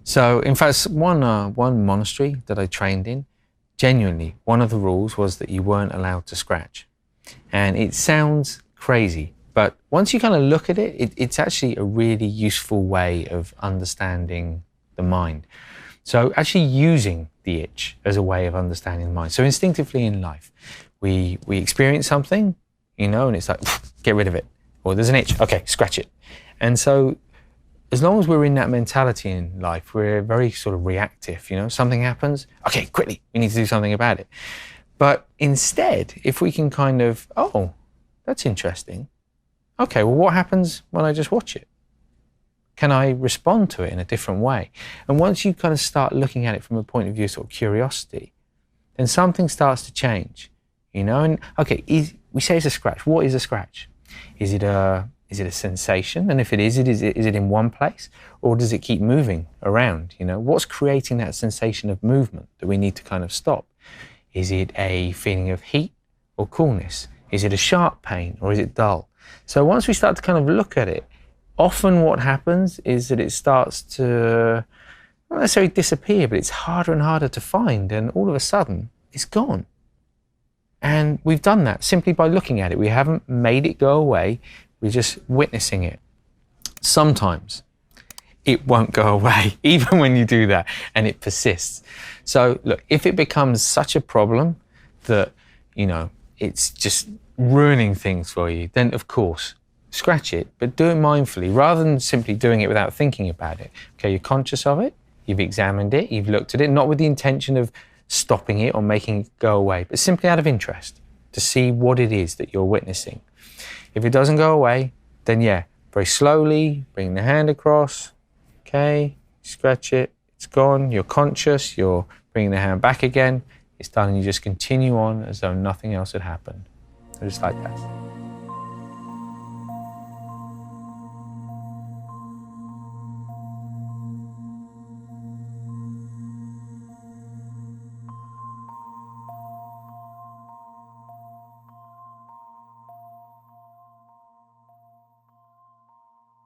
So in fact, one monastery that I trained in, genuinely, one of the rules was that you weren't allowed to scratch. And it sounds crazy, but once you kind of look at it, it's actually a really useful way of understanding the mind. So actually using the itch as a way of understanding the mind. So instinctively in life, we experience something, you know, and it's like, get rid of it. Or there's an itch, okay, scratch it. And so as long as we're in that mentality in life, we're very sort of reactive, you know, something happens, okay, quickly, we need to do something about it. But instead, if we can kind of, oh, that's interesting. Okay, well, what happens when I just watch it? Can I respond to it in a different way? And once you kind of start looking at it from a point of view, sort of curiosity, then something starts to change, you know? And okay, we say it's a scratch. What is a scratch? Is it a sensation? And if it is it in one place? Or does it keep moving around, you know? What's creating that sensation of movement that we need to kind of stop? Is it a feeling of heat or coolness? Is it a sharp pain or is it dull? So once we start to kind of look at it, often what happens is that it starts to, not necessarily disappear, but it's harder and harder to find, and all of a sudden, it's gone. And we've done that simply by looking at it. We haven't made it go away, we're just witnessing it. Sometimes it won't go away, even when you do that, and it persists. So look, if it becomes such a problem that, you know, it's just ruining things for you, then of course, scratch it, but do it mindfully, rather than simply doing it without thinking about it. Okay, you're conscious of it, you've examined it, you've looked at it, not with the intention of stopping it or making it go away, but simply out of interest, to see what it is that you're witnessing. If it doesn't go away, then yeah, very slowly, bring the hand across, okay, scratch it, it's gone, you're conscious, you're bringing the hand back again, it's done, and you just continue on as though nothing else had happened. So just like that.